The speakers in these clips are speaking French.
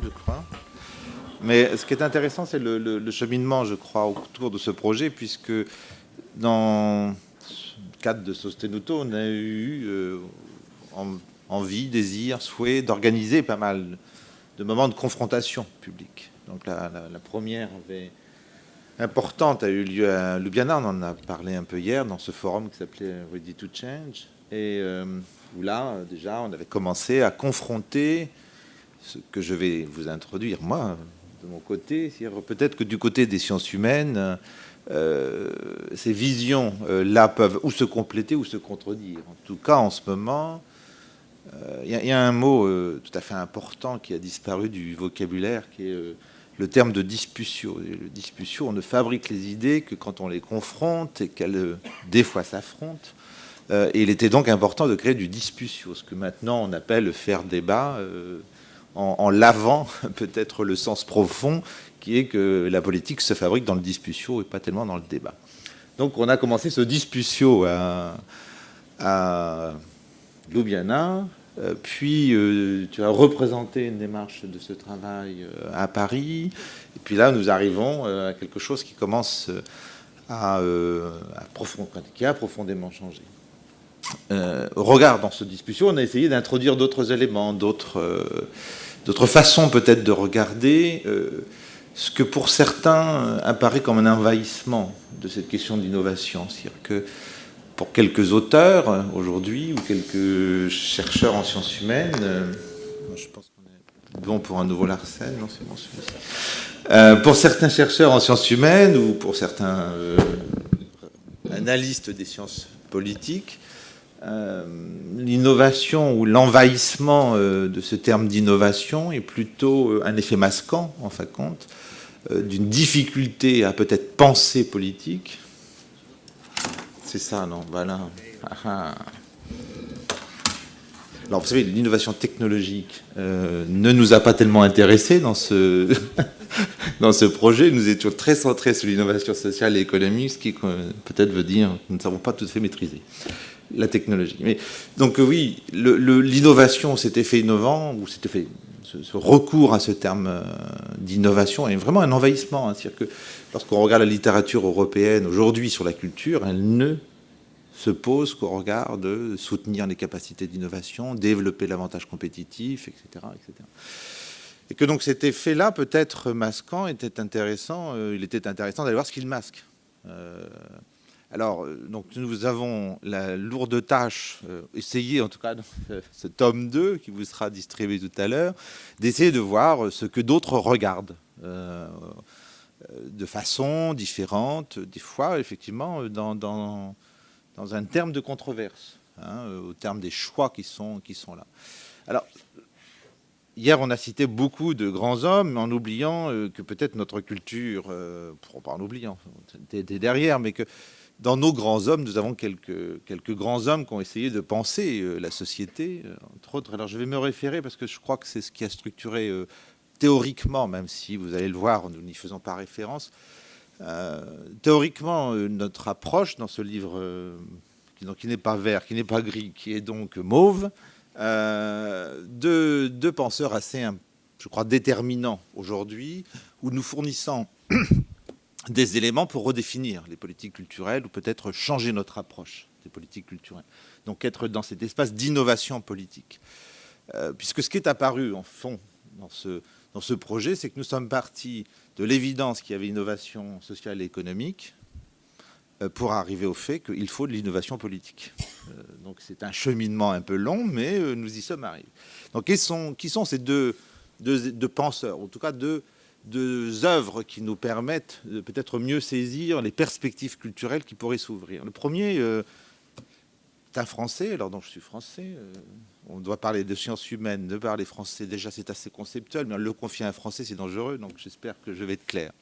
je crois. Mais ce qui est intéressant, c'est le cheminement, je crois, autour de ce projet, puisque dans le cadre de Sostenuto, on a eu envie, désir, souhait d'organiser pas mal de moments de confrontation publique. Donc la première importante a eu lieu à Ljubljana, on en a parlé un peu hier, dans ce forum qui s'appelait Ready to Change, et où là, déjà, on avait commencé à confronter ce que je vais vous introduire, moi, de mon côté, c'est-à-dire peut-être que du côté des sciences humaines, ces visions-là peuvent ou se compléter ou se contredire. En tout cas, en ce moment, il y a un mot tout à fait important qui a disparu du vocabulaire, qui est le terme de disputio. Le disputio, on ne fabrique les idées que quand on les confronte et qu'elles, des fois, s'affrontent. Et il était donc important de créer du disputio, ce que maintenant on appelle faire débat, en lavant peut-être le sens profond qui est que la politique se fabrique dans le disputio et pas tellement dans le débat. Donc on a commencé ce disputio à Ljubljana, puis tu as représenté une démarche de ce travail à Paris, et puis là nous arrivons à quelque chose qui commence qui a profondément changé. Au regard dans cette discussion, on a essayé d'introduire d'autres éléments, d'autres façons peut-être de regarder ce que pour certains apparaît comme un envahissement de cette question d'innovation. C'est-à-dire que pour quelques auteurs aujourd'hui ou quelques chercheurs en sciences humaines, je pense qu'on est bon pour un nouveau Larsen, non c'est bon celui-ci. Pour certains chercheurs en sciences humaines ou pour certains analystes des sciences politiques, l'innovation ou l'envahissement de ce terme d'innovation est plutôt un effet masquant, en fin de compte, d'une difficulté à peut-être penser politique. C'est ça, non? Voilà. Alors, vous savez, l'innovation technologique ne nous a pas tellement intéressés dans ce, dans ce projet. Nous étions très centrés sur l'innovation sociale et économique, ce qui peut-être veut dire que nous ne savons pas tout à fait maîtriser la technologie. Mais, donc oui, l'innovation, cet effet innovant, ou cet effet, ce recours à ce terme d'innovation est vraiment un envahissement. Hein. C'est-à-dire que lorsqu'on regarde la littérature européenne aujourd'hui sur la culture, elle ne se pose qu'au regard de soutenir les capacités d'innovation, développer l'avantage compétitif, etc., etc. Et que donc cet effet-là, peut-être masquant, était intéressant. Il était intéressant d'aller voir ce qu'il masque. Alors, donc, nous avons la lourde tâche, essayez en tout cas dans ce tome 2 qui vous sera distribué tout à l'heure, d'essayer de voir ce que d'autres regardent de façon différente, des fois, effectivement, dans un terme de controverse, hein, au terme des choix qui sont là. Alors, hier, on a cité beaucoup de grands hommes, en oubliant que peut-être notre culture, pas en oubliant, t'es derrière, mais que dans nos grands hommes, nous avons quelques grands hommes qui ont essayé de penser la société, entre autres. Alors, je vais me référer, parce que je crois que c'est ce qui a structuré théoriquement, même si vous allez le voir, nous n'y faisons pas référence, théoriquement, notre approche dans ce livre, qui n'est pas vert, qui n'est pas gris, qui est donc mauve, de penseurs assez, je crois, déterminants aujourd'hui, où nous fournissons des éléments pour redéfinir les politiques culturelles ou peut-être changer notre approche des politiques culturelles. Donc être dans cet espace d'innovation politique. Puisque ce qui est apparu en fond dans ce projet, c'est que nous sommes partis de l'évidence qu'il y avait innovation sociale et économique pour arriver au fait qu'il faut de l'innovation politique. Donc c'est un cheminement un peu long, mais nous y sommes arrivés. Donc qui sont ces deux penseurs, en tout cas deux œuvres qui nous permettent de peut-être mieux saisir les perspectives culturelles qui pourraient s'ouvrir. Le premier est un Français, alors donc je suis français, on doit parler de sciences humaines, de parler français, déjà c'est assez conceptuel, mais le confier à un Français c'est dangereux, donc j'espère que je vais être clair.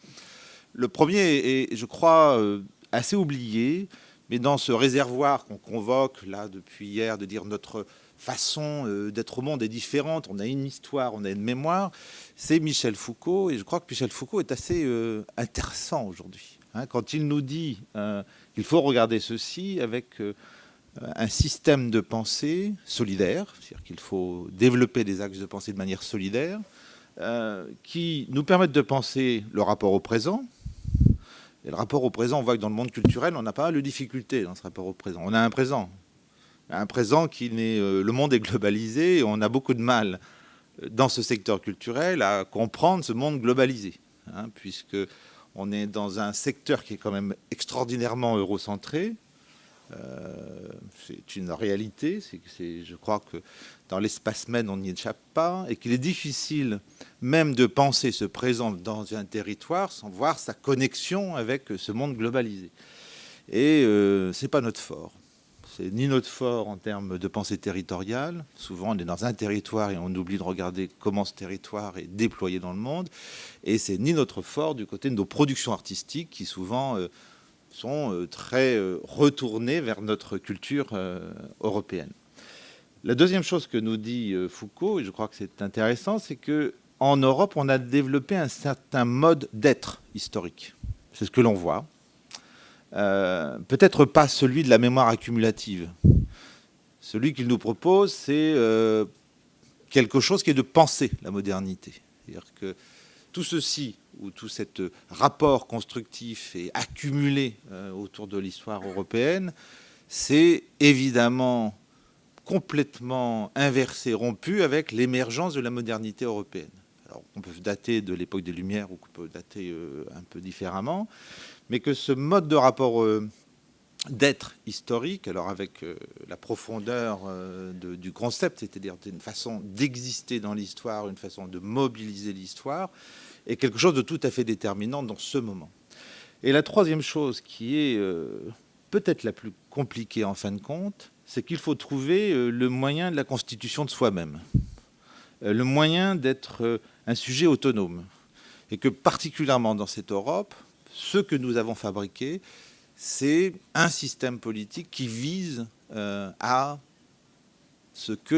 Le premier est, je crois, assez oublié, mais dans ce réservoir qu'on convoque là depuis hier, de dire notre façon d'être au monde est différente, on a une histoire, on a une mémoire, c'est Michel Foucault, et je crois que Michel Foucault est assez intéressant aujourd'hui, hein, quand il nous dit qu'il faut regarder ceci avec un système de pensée solidaire, c'est-à-dire qu'il faut développer des axes de pensée de manière solidaire, qui nous permettent de penser le rapport au présent. Et le rapport au présent, on voit que dans le monde culturel, on n'a pas mal de difficultés dans ce rapport au présent. On a un présent qui n'est... le monde est globalisé et on a beaucoup de mal dans ce secteur culturel à comprendre ce monde globalisé, hein, puisque on est dans un secteur qui est quand même extraordinairement eurocentré. C'est une réalité. Je crois que dans l'espace même, on n'y échappe pas, et qu'il est difficile même de penser ce présent dans un territoire sans voir sa connexion avec ce monde globalisé. Et c'est pas notre fort. C'est ni notre fort en termes de pensée territoriale. Souvent, on est dans un territoire et on oublie de regarder comment ce territoire est déployé dans le monde. Et c'est ni notre fort du côté de nos productions artistiques qui souvent sont très retournées vers notre culture européenne. La deuxième chose que nous dit Foucault, et je crois que c'est intéressant, c'est qu'en Europe, on a développé un certain mode d'être historique. C'est ce que l'on voit. Peut-être pas celui de la mémoire accumulative. Celui qu'il nous propose, c'est quelque chose qui est de penser la modernité. C'est-à-dire que tout ceci, ou tout cet rapport constructif et accumulé autour de l'histoire européenne, c'est évidemment complètement inversé, rompu avec l'émergence de la modernité européenne. Alors, on peut dater de l'époque des Lumières ou on peut dater un peu différemment, mais que ce mode de rapport d'être historique, alors avec la profondeur du concept, c'est-à-dire une façon d'exister dans l'histoire, une façon de mobiliser l'histoire, est quelque chose de tout à fait déterminant dans ce moment. Et la troisième chose qui est peut-être la plus compliquée en fin de compte, c'est qu'il faut trouver le moyen de la constitution de soi-même, le moyen d'être un sujet autonome. Et que particulièrement dans cette Europe, ce que nous avons fabriqué, c'est un système politique qui vise à ce que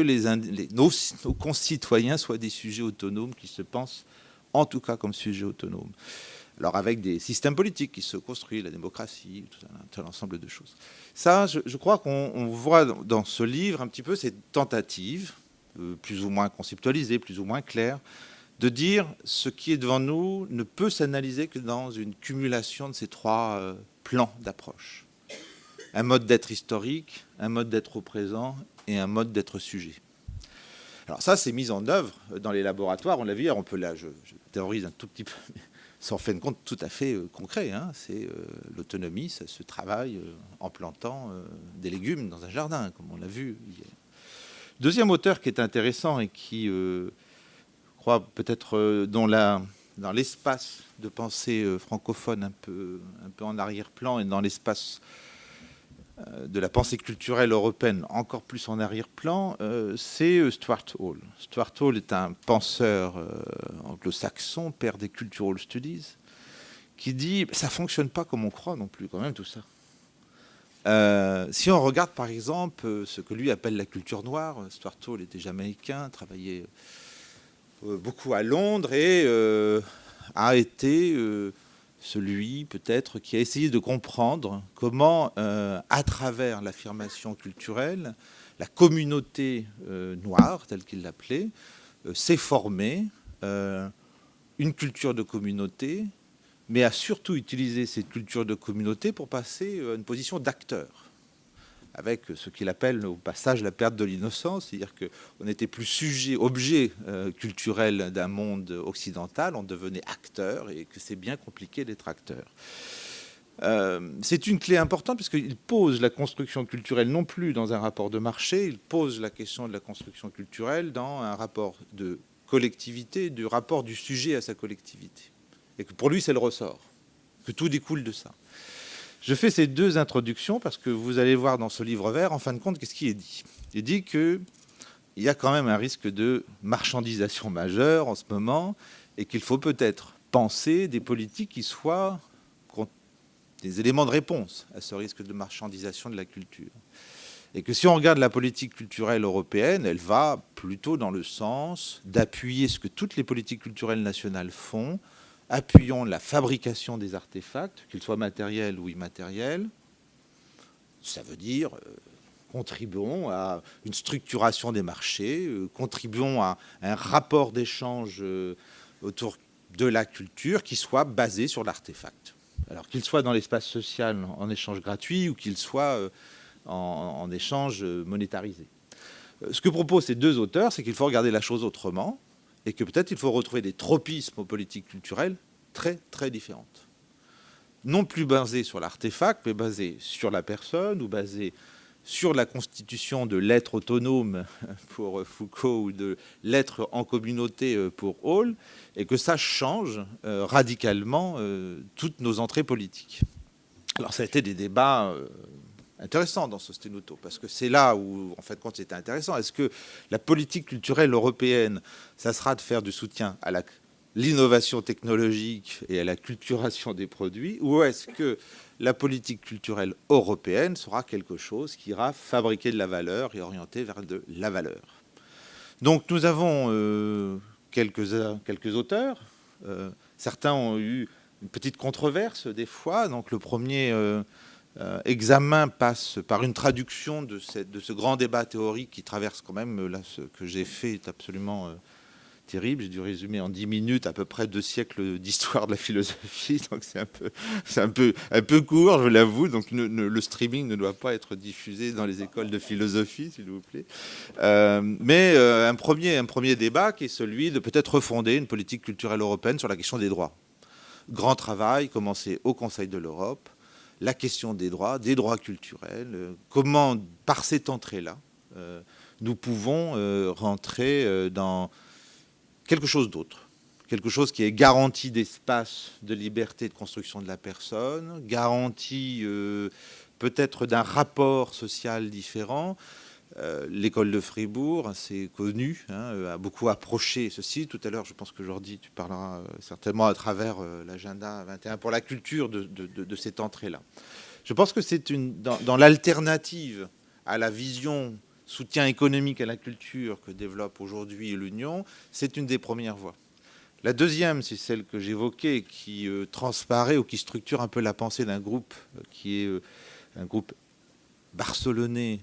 nos concitoyens soient des sujets autonomes, qui se pensent en tout cas comme sujets autonomes. Alors avec des systèmes politiques qui se construisent, la démocratie, tout un ensemble de choses. Ça, je crois qu'on voit dans ce livre un petit peu cette tentative, plus ou moins conceptualisée, plus ou moins claire, de dire ce qui est devant nous ne peut s'analyser que dans une cumulation de ces trois plans d'approche. Un mode d'être historique, un mode d'être au présent et un mode d'être sujet. Alors ça, c'est mis en œuvre dans les laboratoires. On l'a vu hier, on peut là, je théorise un tout petit peu, mais c'est en fin de compte tout à fait concret. Hein. C'est l'autonomie, ça se travaille en plantant des légumes dans un jardin, comme on l'a vu hier. Deuxième auteur qui est intéressant et qui, je crois, peut-être dans l'espace de pensée francophone un peu en arrière-plan et dans l'espace de la pensée culturelle européenne encore plus en arrière-plan, c'est Stuart Hall. Stuart Hall est un penseur anglo-saxon, père des Cultural Studies, qui dit « ça ne fonctionne pas comme on croit non plus, quand même, tout ça ». Si on regarde, par exemple, ce que lui appelle la culture noire, Stuart Hall était jamaïcain, travaillait beaucoup à Londres et a été... celui peut-être qui a essayé de comprendre comment, à travers l'affirmation culturelle, la communauté noire, telle qu'il l'appelait, s'est formée une culture de communauté, mais a surtout utilisé cette culture de communauté pour passer à une position d'acteur, avec ce qu'il appelle au passage la perte de l'innocence, c'est-à-dire qu'on n'était plus sujet, objet culturel d'un monde occidental, on devenait acteur, et que c'est bien compliqué d'être acteur. C'est une clé importante, parce qu'il pose la construction culturelle non plus dans un rapport de marché, il pose la question de la construction culturelle dans un rapport de collectivité, du rapport du sujet à sa collectivité. Et que pour lui, c'est le ressort, que tout découle de ça. Je fais ces deux introductions parce que vous allez voir dans ce livre vert, en fin de compte, qu'est-ce qui est dit. Il est dit qu'il y a quand même un risque de marchandisation majeure en ce moment et qu'il faut peut-être penser des politiques qui soient des éléments de réponse à ce risque de marchandisation de la culture. Et que si on regarde la politique culturelle européenne, elle va plutôt dans le sens d'appuyer ce que toutes les politiques culturelles nationales font, appuyons la fabrication des artefacts, qu'ils soient matériels ou immatériels. Ça veut dire Contribuons à une structuration des marchés, contribuons à un rapport d'échange autour de la culture qui soit basé sur l'artefact. Alors qu'il soit dans l'espace social en échange gratuit ou qu'il soit en échange monétarisé. Ce que proposent ces deux auteurs, c'est qu'il faut regarder la chose autrement et que peut-être il faut retrouver des tropismes aux politiques culturelles très, très différentes. Non plus basées sur l'artefact, mais basées sur la personne ou basées sur la constitution de l'être autonome pour Foucault ou de l'être en communauté pour Hall, et que ça change radicalement toutes nos entrées politiques. Alors ça a été des débats intéressants dans Sostenuto, parce que c'est là où, en fait, quand c'était intéressant, est-ce que la politique culturelle européenne, ça sera de faire du soutien à l'innovation technologique et à la culturation des produits, ou est-ce que la politique culturelle européenne sera quelque chose qui ira fabriquer de la valeur et orienter vers de la valeur. Donc nous avons quelques auteurs. Certains ont eu une petite controverse des fois. Donc le premier examen passe par une traduction de ce grand débat théorique qui traverse quand même, là, ce que j'ai fait est absolument terrible. J'ai dû résumer en 10 minutes à peu près 2 siècles d'histoire de la philosophie, donc c'est un peu court, je l'avoue. Donc le streaming ne doit pas être diffusé dans les écoles de philosophie, s'il vous plaît. Mais un premier débat qui est celui de peut-être refonder une politique culturelle européenne sur la question des droits. Grand travail commencé au Conseil de l'Europe, la question des droits culturels, comment par cette entrée-là, nous pouvons rentrer dans quelque chose d'autre, quelque chose qui est garantie d'espace de liberté de construction de la personne, garantie peut-être d'un rapport social différent. L'école de Fribourg, c'est connu, a beaucoup approché ceci. Tout à l'heure, je pense que Jordi, tu parleras certainement à travers l'agenda 21 pour la culture de cette entrée-là. Je pense que c'est dans l'alternative à la vision soutien économique à la culture que développe aujourd'hui l'Union, c'est une des premières voies. La deuxième, c'est celle que j'évoquais, qui transparaît ou qui structure un peu la pensée d'un groupe qui est un groupe barcelonais,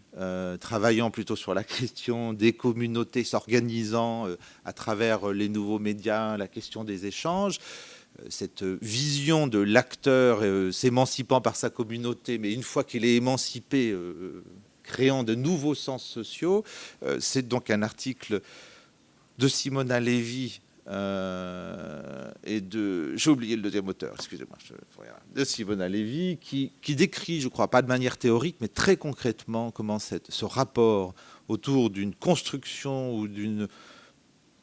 travaillant plutôt sur la question des communautés s'organisant à travers les nouveaux médias, la question des échanges, cette vision de l'acteur s'émancipant par sa communauté, mais une fois qu'il est émancipé, créant de nouveaux sens sociaux. C'est donc un article de Simona Levi et de... J'ai oublié le deuxième auteur, excusez-moi. De Simona Levi, qui décrit, je crois, pas de manière théorique, mais très concrètement, comment ce rapport autour d'une construction ou d'une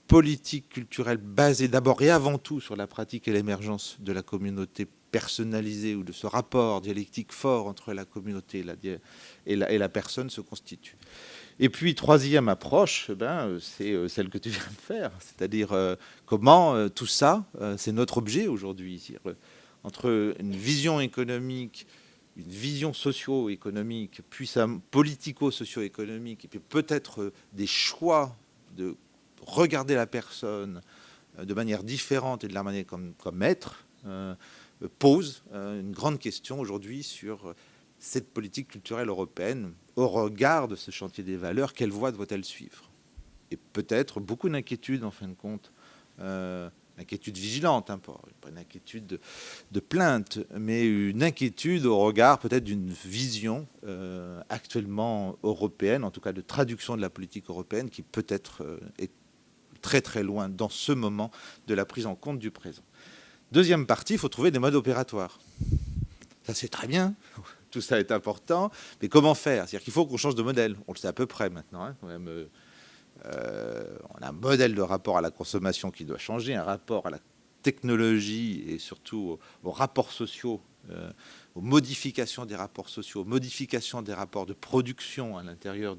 politique culturelle basée d'abord et avant tout sur la pratique et l'émergence de la communauté personnalisée ou de ce rapport dialectique fort entre la communauté et la personne se constitue. Et puis, troisième approche, c'est celle que tu viens de faire, c'est-à-dire comment tout ça, c'est notre objet aujourd'hui, entre une vision économique, une vision socio-économique, puis politico-socio-économique, et puis peut-être des choix de regarder la personne de manière différente et de la manière comme être, pose une grande question aujourd'hui sur cette politique culturelle européenne au regard de ce chantier des valeurs. Quelle voie doit-elle suivre? Et peut-être beaucoup d'inquiétudes, en fin de compte, inquiétude vigilante, pas une inquiétude de plainte, mais une inquiétude au regard peut-être d'une vision actuellement européenne, en tout cas de traduction de la politique européenne, qui peut-être est très très loin dans ce moment de la prise en compte du présent. Deuxième partie, il faut trouver des modes opératoires. Ça, c'est très bien, tout ça est important, mais comment faire? C'est-à-dire qu'il faut qu'on change de modèle. On le sait à peu près maintenant. Quand même, on a un modèle de rapport à la consommation qui doit changer, un rapport à la technologie et surtout aux rapports sociaux, aux modifications des rapports sociaux, aux modifications des rapports de production à l'intérieur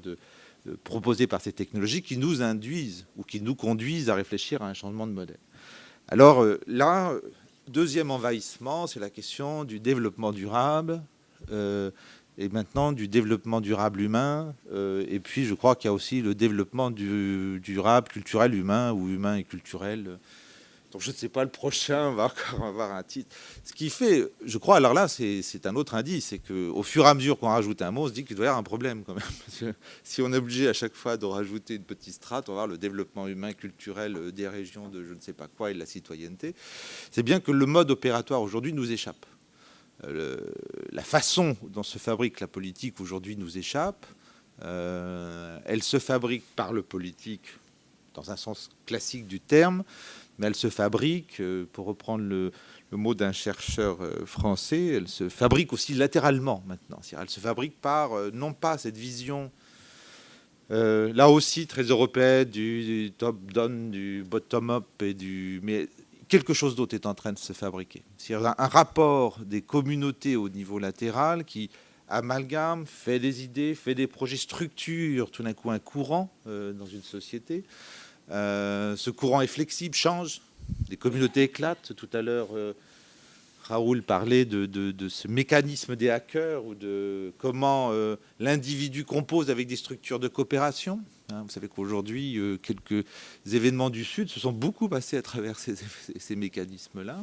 proposés par ces technologies qui nous induisent ou qui nous conduisent à réfléchir à un changement de modèle. Alors là, deuxième envahissement, c'est la question du développement durable et maintenant du développement durable humain. Et puis, je crois qu'il y a aussi le développement durable culturel humain ou humain et culturel Donc je ne sais pas, le prochain va encore avoir un titre. Ce qui fait, je crois, alors là, c'est un autre indice, c'est qu'au fur et à mesure qu'on rajoute un mot, on se dit qu'il doit y avoir un problème quand même. Parce que si on est obligé à chaque fois de rajouter une petite strate, on va voir le développement humain, culturel des régions de je ne sais pas quoi et de la citoyenneté. C'est bien que le mode opératoire aujourd'hui nous échappe. La façon dont se fabrique la politique aujourd'hui nous échappe. Elle se fabrique par le politique dans un sens classique du terme, mais elle se fabrique, pour reprendre le mot d'un chercheur français, elle se fabrique aussi latéralement maintenant. Elle se fabrique par, non pas cette vision, là aussi très européenne, du top-down, du bottom-up, mais quelque chose d'autre est en train de se fabriquer. C'est-à-dire un rapport des communautés au niveau latéral qui amalgame, fait des idées, fait des projets, structure tout d'un coup un courant dans une société. Ce courant est flexible, change, les communautés éclatent. Tout à l'heure, Raoul parlait de ce mécanisme des hackers ou de comment l'individu compose avec des structures de coopération. Vous savez qu'aujourd'hui, quelques événements du Sud se sont beaucoup passés à travers ces mécanismes-là.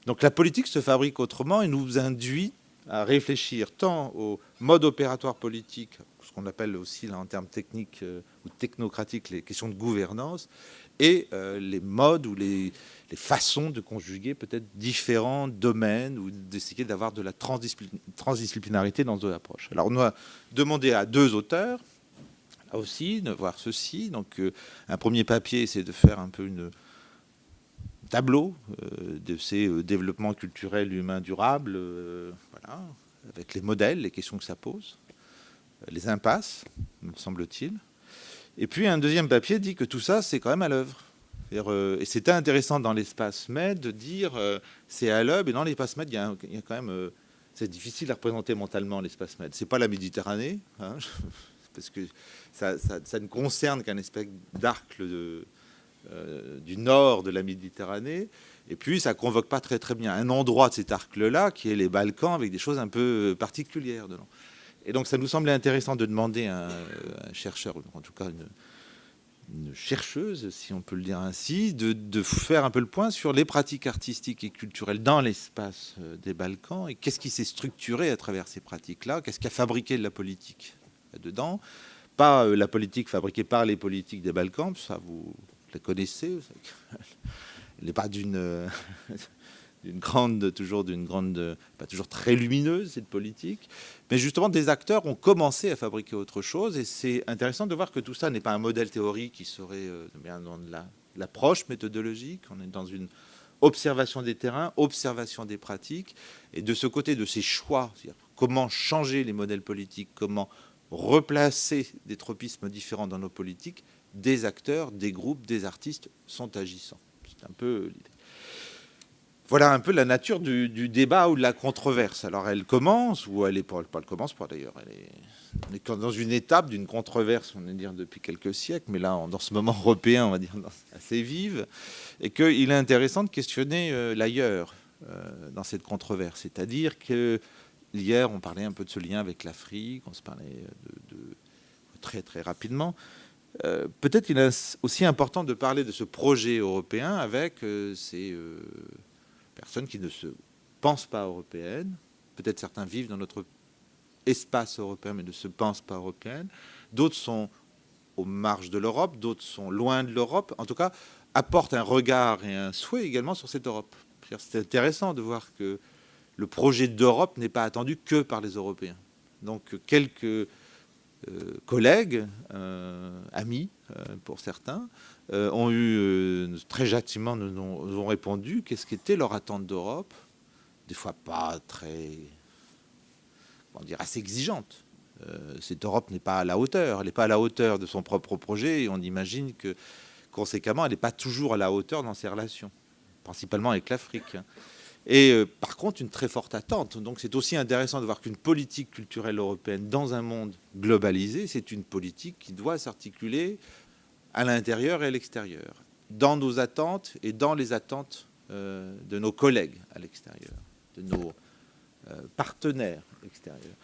Donc la politique se fabrique autrement et nous induit à réfléchir tant au mode opératoire politique, ce qu'on appelle aussi là, en termes techniques ou technocratiques les questions de gouvernance, et les modes ou les façons de conjuguer peut-être différents domaines ou d'essayer d'avoir de la transdisciplinarité dans nos approches. Alors on a demandé à 2 auteurs, là aussi, de voir ceci. Donc un premier papier, c'est de faire un peu une tableau de ces développements culturels humains durables, voilà, avec les modèles, les questions que ça pose, les impasses, me semble-t-il. Et puis un deuxième papier dit que tout ça, c'est quand même à l'œuvre. Et c'était intéressant dans l'espace MED de dire c'est à l'œuvre, et dans l'espace MED, il y a quand même... c'est difficile à représenter mentalement l'espace MED. C'est pas la Méditerranée, hein, parce que ça ne concerne qu'un espèce d'arc du nord de la Méditerranée, et puis ça convoque pas très bien un endroit de cet arc-là qui est les Balkans avec des choses un peu particulières dedans. Et donc ça nous semblait intéressant de demander à un chercheur, en tout cas une chercheuse, si on peut le dire ainsi, de faire un peu le point sur les pratiques artistiques et culturelles dans l'espace des Balkans et qu'est-ce qui s'est structuré à travers ces pratiques-là, qu'est-ce qui a fabriqué de la politique là-dedans. Pas la politique fabriquée par les politiques des Balkans, ça vous la connaissez, elle n'est pas d'une grande, pas toujours très lumineuse, cette politique, mais justement des acteurs ont commencé à fabriquer autre chose, et c'est intéressant de voir que tout ça n'est pas un modèle théorique qui serait bien dans de l'approche méthodologique. On est dans une observation des terrains, observation des pratiques, et de ce côté de ces choix, c'est-à-dire comment changer les modèles politiques, comment replacer des tropismes différents dans nos politiques, des acteurs, des groupes, des artistes sont agissants. C'est un peu l'idée. Voilà un peu la nature du débat ou de la controverse. Alors elle commence, ou elle est pas elle commence pas d'ailleurs. On est dans une étape d'une controverse, on va dire depuis quelques siècles, mais là dans ce moment européen, on va dire assez vive, et qu'il est intéressant de questionner l'ailleurs dans cette controverse. C'est-à-dire que hier, on parlait un peu de ce lien avec l'Afrique, on se parlait de très rapidement. Peut-être qu'il est aussi important de parler de ce projet européen avec ces personnes qui ne se pensent pas européennes. Peut-être certains vivent dans notre espace européen mais ne se pensent pas européennes. D'autres sont aux marges de l'Europe, d'autres sont loin de l'Europe. En tout cas, apportent un regard et un souhait également sur cette Europe. C'est intéressant de voir que le projet d'Europe n'est pas attendu que par les Européens. Donc quelques collègues, amis pour certains, ont eu très gentiment nous ont répondu qu'est-ce qu'était leur attente d'Europe, des fois pas très, comment dire, assez exigeante. Cette Europe n'est pas à la hauteur, elle n'est pas à la hauteur de son propre projet, et on imagine que conséquemment elle n'est pas toujours à la hauteur dans ses relations, principalement avec l'Afrique. Et par contre, une très forte attente. Donc c'est aussi intéressant de voir qu'une politique culturelle européenne dans un monde globalisé, c'est une politique qui doit s'articuler à l'intérieur et à l'extérieur, dans nos attentes et dans les attentes de nos collègues à l'extérieur, de nos partenaires extérieurs.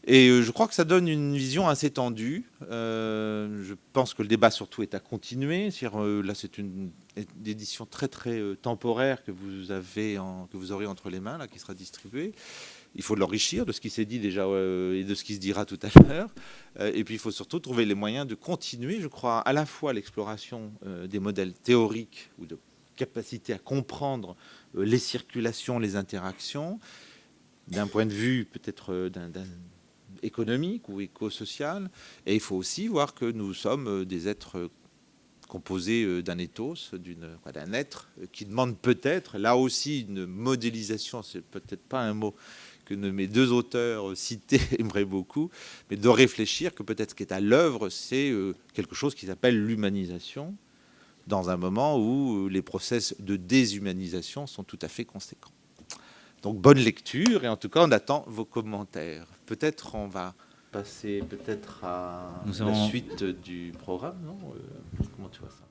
Et je crois que ça donne une vision assez tendue. Je pense que le débat surtout est à continuer. Là, c'est une édition très très temporaire que vous aurez entre les mains, là, qui sera distribuée. Il faut l'enrichir de ce qui s'est dit déjà et de ce qui se dira tout à l'heure. Et puis il faut surtout trouver les moyens de continuer, je crois, à la fois l'exploration des modèles théoriques ou de capacité à comprendre les circulations, les interactions, d'un point de vue peut-être économique ou éco-social. Et il faut aussi voir que nous sommes des êtres composés d'un ethos, d'un être qui demande peut-être, là aussi, une modélisation, c'est peut-être pas un mot que mes deux auteurs cités aimeraient beaucoup, mais de réfléchir que peut-être ce qui est à l'œuvre, c'est quelque chose qui s'appelle l'humanisation, dans un moment où les process de déshumanisation sont tout à fait conséquents. Donc bonne lecture, et en tout cas on attend vos commentaires. Peut-être on va passer à la suite du programme, non? Comment tu vois ça?